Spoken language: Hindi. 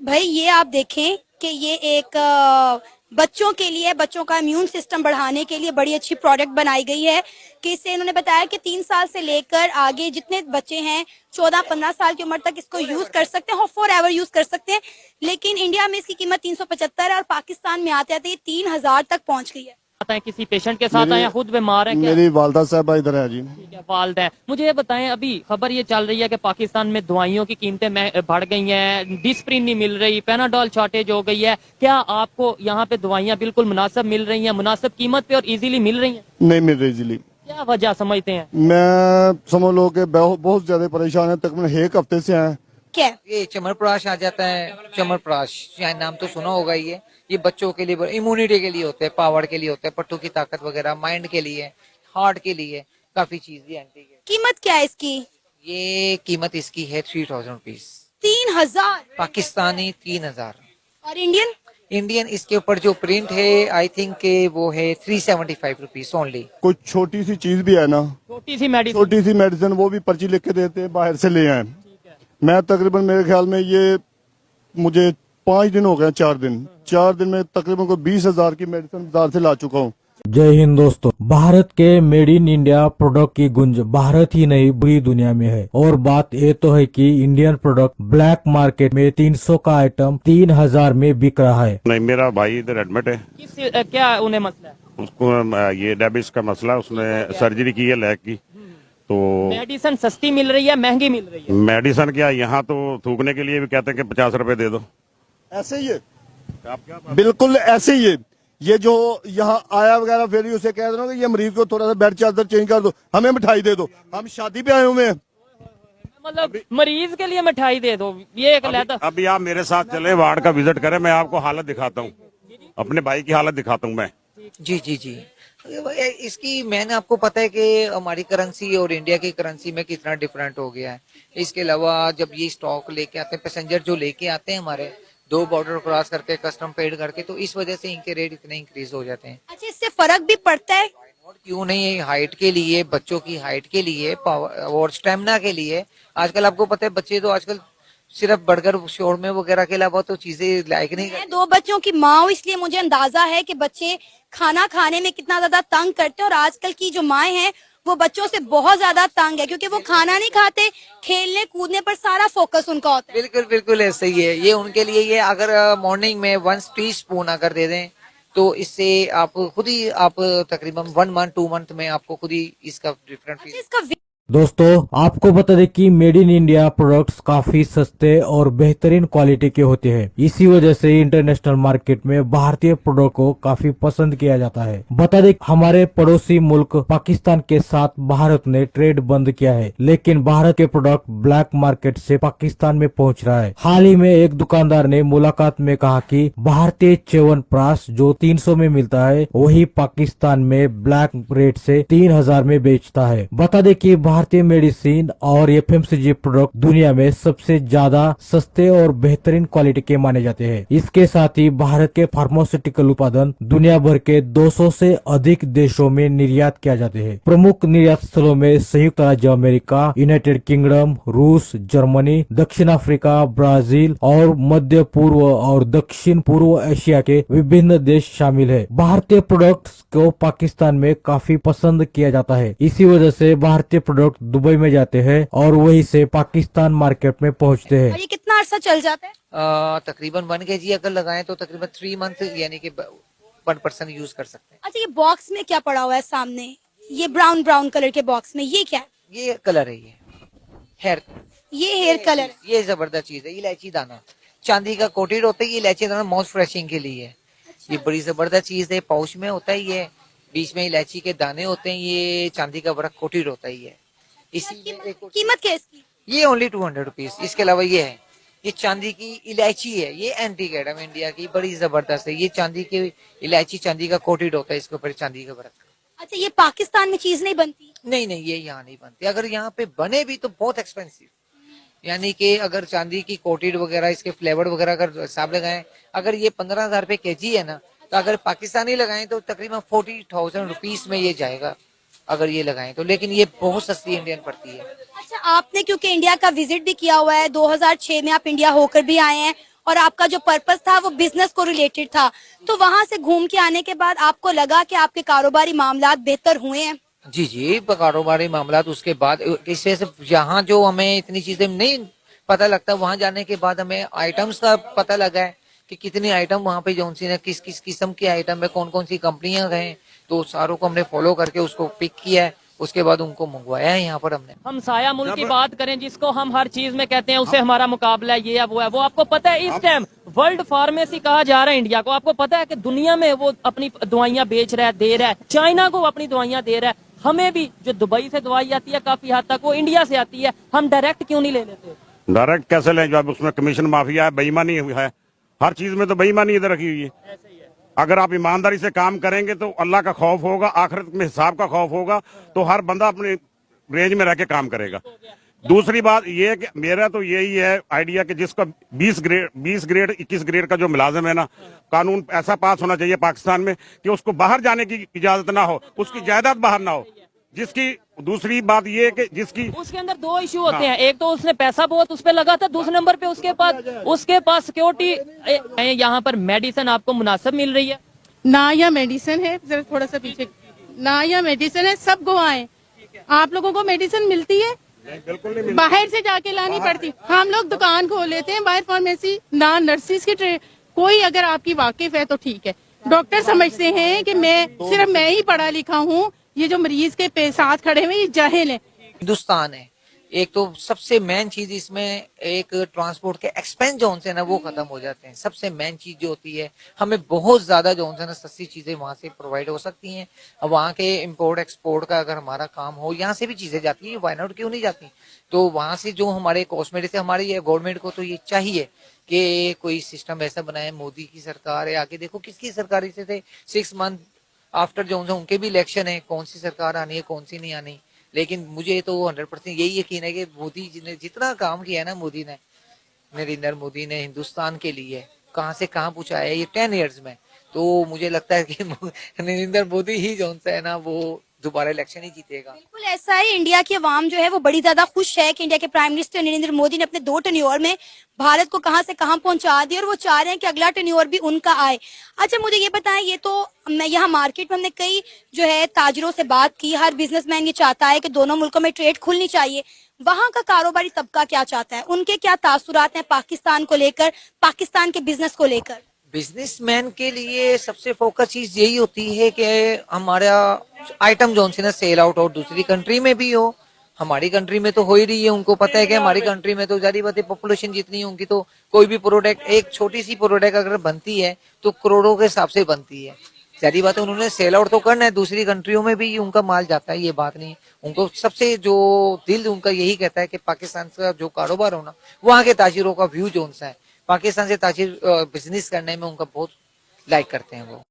भाई ये आप देखें कि ये एक बच्चों के लिए, बच्चों का इम्यून सिस्टम बढ़ाने के लिए बड़ी अच्छी प्रोडक्ट बनाई गई है। कि इससे इन्होंने बताया कि 3 साल से लेकर आगे जितने बच्चे हैं 14-15 साल की उम्र तक इसको यूज कर सकते हैं और फॉर एवर यूज कर सकते हैं। लेकिन इंडिया में इसकी कीमत 375 है और पाकिस्तान में आते आते ये 3000 तक पहुंच गई है। आते हैं किसी पेशेंट के साथ आए या खुद बीमार है क्या? मेरी वालदा साहबा इधर है जी। ठीक है, वाल्द है। मुझे ये बताएं, अभी खबर ये चल रही है कि पाकिस्तान में दवाइयों की कीमतें बढ़ गई हैं, डिस्प्रिन नहीं मिल रही, पेनाडोल शॉर्टेज हो गई है। क्या आपको यहाँ पे दवाइयाँ बिल्कुल मुनासिब मिल रही हैं, मुनासिब कीमत पे और इजीली मिल रही हैं? नहीं मिल रही इजीली। क्या वजह समझते हैं? मैं समझ लो कि बहुत ज्यादा परेशान है, तकरीबन एक हफ्ते से हैं। क्या ये चमरप्राश आ जाता है। चमरप्राश शायद नाम तो सुना होगा। ये बच्चों के लिए इम्यूनिटी के लिए होते हैं, पावर के लिए होते हैं, पट्टों की ताकत वगैरह, माइंड के लिए, हार्ट के लिए, काफी चीज ये एंटी है। कीमत क्या है इसकी? ये कीमत इसकी है 3000 रुपीज 3000 पाकिस्तानी, 3000। और इंडियन? इंडियन इसके ऊपर जो प्रिंट है आई थिंक के वो है 375 रुपीज ओनली। कुछ छोटी सी चीज भी है ना, छोटी सी मेडिसिन, छोटी सी मेडिसिन, वो भी पर्ची लिख के देते हैं, बाहर से ले आए। मैं तकरीबन मेरे ख्याल में ये मुझे 5 दिन हो गए, 4 दिन में तकरीबन को 20,000 की मेडिसिन बाजार से ला चुका हूँ। जय हिंद दोस्तों। भारत के मेड इन इंडिया प्रोडक्ट की गुंज भारत ही नहीं पूरी दुनिया में है। और बात ये तो है कि इंडियन प्रोडक्ट ब्लैक मार्केट में 300 का आइटम 3000 में बिक रहा है। नहीं, मेरा भाई इधर एडमिट है। क्या उन्हें मसला है? उसको ये डायबिटीज का मसला, उसने सर्जरी की है लेग की। तो मेडिसिन सस्ती मिल रही है, महंगी मिल रही है? मेडिसिन क्या, यहाँ तो थूकने के लिए भी कहते हैं कि 50 रुपए दे दो। ऐसे ही है, बिल्कुल ऐसे ही है। ये जो यहाँ आया वगैरह फिर उसे कह दो कि ये मरीज को थोड़ा सा बेड चादर चेंज कर दो, हमें मिठाई दे दो, हम शादी पे आए हुए हैं। मतलब मरीज के लिए मिठाई दे दो, ये एक लेता। अभी आप मेरे साथ चले, वार्ड का विजिट करें, मैं आपको हालत दिखाता हूँ, अपने भाई की हालत दिखाता हूँ मैं। जी जी जी। इसकी मैंने आपको पता है कि हमारी करेंसी और इंडिया की करेंसी में कितना डिफरेंट हो गया है। इसके अलावा जब ये स्टॉक लेके आते हैं, पैसेंजर जो लेके आते हैं हमारे 2 बॉर्डर क्रॉस करके, कस्टम पेड करके, तो इस वजह से इनके रेट इतने इंक्रीज हो जाते हैं। अच्छा, इससे फर्क भी पड़ता है? क्यों नहीं, हाइट के लिए, बच्चों की हाइट के लिए, पावर और स्टेमिना के लिए। आजकल आपको पता है बच्चे तो आजकल सिर्फ बर्गर शोरमे वगैरह के अलावा तो चीजें लाइक नहीं मैं करते। 2 बच्चों की माँ हूँ, इसलिए मुझे अंदाजा है कि बच्चे खाना खाने में कितना ज्यादा तंग करते हैं। और आजकल की जो माएँ हैं वो बच्चों से बहुत ज्यादा तंग है, क्योंकि वो खाना नहीं खाते, खेलने कूदने पर सारा फोकस उनका होता है। बिल्कुल बिल्कुल ऐसे ही है। ये उनके लिए, ये अगर मॉर्निंग में 1 टीस्पून अगर दे दें तो इससे आप खुद ही, आप तकरीबन 1 मंथ 2 मंथ में आपको खुद ही इसका डिफरेंट अच्छा, इसका दोस्तों आपको बता दें कि मेड इन इंडिया प्रोडक्ट्स काफी सस्ते और बेहतरीन क्वालिटी के होते हैं। इसी वजह से इंटरनेशनल मार्केट में भारतीय प्रोडक्ट को काफी पसंद किया जाता है। बता दें हमारे पड़ोसी मुल्क पाकिस्तान के साथ भारत ने ट्रेड बंद किया है, लेकिन भारत के प्रोडक्ट ब्लैक मार्केट से पाकिस्तान में पहुंच रहा है। हाल ही में एक दुकानदार ने मुलाकात में कहा कि भारतीय च्यवनप्राश जो 300 में मिलता है वही पाकिस्तान में ब्लैक रेट से 3000 में बेचता है। बता दें कि भारतीय मेडिसिन और एफएमसीजी प्रोडक्ट दुनिया में सबसे ज्यादा सस्ते और बेहतरीन क्वालिटी के माने जाते हैं। इसके साथ ही भारत के फार्मास्यूटिकल उत्पादन दुनिया भर के 200 से अधिक देशों में निर्यात किया जाते हैं। प्रमुख निर्यात स्थलों में संयुक्त राज्य अमेरिका, यूनाइटेड किंगडम, रूस, जर्मनी, दक्षिण अफ्रीका, ब्राजील और मध्य पूर्व और दक्षिण पूर्व एशिया के विभिन्न देश शामिल है। भारतीय प्रोडक्ट्स को पाकिस्तान में काफी पसंद किया जाता है। इसी वजह से भारतीय प्रोडक्ट दुबई में जाते हैं और वहीं से पाकिस्तान मार्केट में पहुंचते हैं। और ये कितना अर्सा चल जाता है? तकरीबन 1 kg अगर लगाएं तो तकरीबन 3 मंथ यानी कि 1 पर्सन यूज कर सकते हैं। अच्छा, ये बॉक्स में क्या पड़ा हुआ है सामने? ये ब्राउन ब्राउन कलर के बॉक्स में ये क्या है? ये कलर है, ये हेयर कलर है। ये जबरदस्त चीज है। इलायची दाना चांदी का कोटेड होता है। ये इलायची दाना माउथ फ्रेशिंग के लिए है। ये बड़ी जबरदस्त चीज है। पाउच में होता है, ये बीच में इलायची के दाने होते हैं। ये चांदी का वर्क कोटेड होता है। ये इसी कीमत क्या है इसकी? ये ओनली 200 रुपीज। इसके अलावा ये है, ये चांदी की इलायची है। ये एंटी कैडम इंडिया की बड़ी जबरदस्त है। ये चांदी की इलायची, चांदी का कोटेड होता है, इसके ऊपर चांदी का वर्क। अच्छा, ये पाकिस्तान में चीज नहीं बनती? नहीं नहीं, ये यहाँ नहीं बनती। अगर यहाँ पे बने भी तो बहुत एक्सपेंसिव, यानी कि अगर चांदी की कोटेड वगैरह, इसके फ्लेवर वगैरह अगर हिसाब लगाएं, अगर ये 15,000 रुपए kg है ना, तो अगर पाकिस्तानी लगाएं तो तकरीबन 40,000 रुपीज में ये जाएगा अगर ये लगाएं तो। लेकिन ये बहुत सस्ती इंडियन पड़ती है। अच्छा, आपने क्योंकि इंडिया का विजिट भी किया हुआ है, 2006 में आप इंडिया होकर भी आए हैं और आपका जो पर्पस था वो बिजनेस को रिलेटेड था, तो वहां से घूम के आने के बाद आपको लगा कि आपके कारोबारी मामलात बेहतर हुए हैं? जी जी, कारोबारी मामला तो उसके बाद इस वजह से यहाँ जो हमें इतनी चीजें नहीं पता लगता, वहां जाने के बाद हमें आइटम्स का पता लगा है कि कितनी आइटम वहाँ पे जॉनसन है, किस किस किस्म की आइटम है, कौन कौन सी कंपनियां गए, तो सारों को हमने फॉलो करके उसको पिक किया है, उसके बाद उनको मंगवाया है यहाँ पर हमने। हम साया मुल्क की बात करें जिसको हम हर चीज में कहते हैं उससे हमारा मुकाबला ये है वो आपको पता है इस टाइम वर्ल्ड फार्मेसी कहा जा रहा है इंडिया को। आपको पता है कि दुनिया में वो अपनी दवाइयां बेच रहा है, दे रहा है, चाइना को अपनी दवाइयां दे रहा है। हमें भी जो दुबई से दवाई आती है काफी हद तक वो इंडिया से आती है, हम डायरेक्ट क्यों नहीं ले लेते? डायरेक्ट कैसे लें जब उसमें कमीशन माफिया है, बेईमानी है, हर चीज में तो बेईमानी इधर रखी हुई है। अगर आप ईमानदारी से काम करेंगे तो अल्लाह का खौफ होगा, आखिरत में हिसाब का खौफ होगा, तो हर बंदा अपने रेंज में रह के काम करेगा। दूसरी बात ये है कि मेरा तो यही है आइडिया कि जिसका 20 ग्रेड 21 ग्रेड का जो मुलाजिम है ना, कानून ऐसा पास होना चाहिए पाकिस्तान में कि उसको बाहर जाने की इजाजत ना हो, उसकी जायदाद बाहर ना हो। जिसकी दूसरी बात ये है कि जिसकी उसके अंदर दो इशू होते हैं, एक तो उसने पैसा बहुत उस पर लगा था, दूसरे नंबर पे उसके पास सिक्योरिटी। यहाँ पर मेडिसिन आपको मुनासिब मिल रही है ना? या मेडिसिन है, जरा थोड़ा सा पीछे ना, या मेडिसिन है, सब गवाएं। आप लोगों को मेडिसिन मिलती है? बिल्कुल नहीं, बाहर से जाके लानी पड़ती। हम लोग दुकान खोल लेते हैं बाहर फार्मेसी ना, नर्सिस की कोई अगर आपकी वाकिफ है तो ठीक है। डॉक्टर समझते हैं कि सिर्फ मैं ही पढ़ा लिखा हूँ, ये जो मरीज के साथ खड़े हुए ये जाहिल है। हिंदुस्तान है, एक तो सबसे मेन चीज इसमें एक ट्रांसपोर्ट के एक्सपेंस जो है ना वो खत्म हो जाते हैं। सबसे मेन चीज जो होती है, हमें बहुत ज्यादा जो है ना सस्ती चीजें वहां से प्रोवाइड हो सकती हैं। अब वहाँ के इम्पोर्ट एक्सपोर्ट का अगर हमारा काम हो, यहाँ से भी चीजें जाती है, वाई नॉट क्यों नहीं जाती? तो वहां से जो हमारे कॉस्मेटिक, हमारी ये गवर्नमेंट को तो ये चाहिए कि कोई सिस्टम ऐसा बनाए। मोदी की सरकार है, आगे देखो किसकी सरकार से थे 6 मंथ आफ्टर जो उनके भी इलेक्शन है, कौन सी सरकार आनी है कौन सी नहीं आनी। लेकिन मुझे तो 100% यही यकीन है कि मोदी जी ने जितना काम किया है ना, मोदी ने, नरेंद्र मोदी ने हिंदुस्तान के लिए कहां से कहां पहुंचाया है ये 10 इयर्स में, तो मुझे लगता है कि नरेंद्र मोदी ही जो है ना वो दोबारा इलेक्शन ही जीतेगा। बिल्कुल ऐसा है, इंडिया की आवाम जो है वो बड़ी ज्यादा खुश है कि इंडिया के प्राइम मिनिस्टर नरेंद्र मोदी ने अपने 2 टेन्योर में भारत को कहां से कहां पहुंचा दिया और वो चाह रहे हैं कि अगला टेन्योर भी उनका आए। अच्छा मुझे ये बताएं, ये तो मैं यहाँ मार्केट में हमने कई जो है ताजरों से बात की, हर बिजनेसमैन ये चाहता है कि दोनों मुल्कों में ट्रेड खुलनी चाहिए। वहां का कारोबारी तबका क्या चाहता है, उनके क्या तासुरात हैं पाकिस्तान को लेकर, पाकिस्तान के बिजनेस को लेकर? बिजनेसमैन के लिए सबसे फोकस चीज यही होती है कि हमारा आइटम जो है ना सेल आउट और दूसरी कंट्री में भी हो। हमारी कंट्री में तो हो ही रही है, उनको पता है कि हमारी कंट्री में तो जारी बात है पॉपुलेशन जितनी होगी तो कोई भी प्रोडक्ट, एक छोटी सी प्रोडक्ट अगर बनती है तो करोड़ों के हिसाब से बनती है। जारी बात है उन्होंने सेल आउट तो करना है, दूसरी कंट्रियों में भी उनका माल जाता है, ये बात नहीं। उनको सबसे जो दिल उनका यही कहता है कि पाकिस्तान का जो कारोबार हो ना, वहाँ के ताजिरों का व्यू जो उनसा है, पाकिस्तान से ताजिर बिजनेस करने में उनका बहुत लाइक करते हैं वो।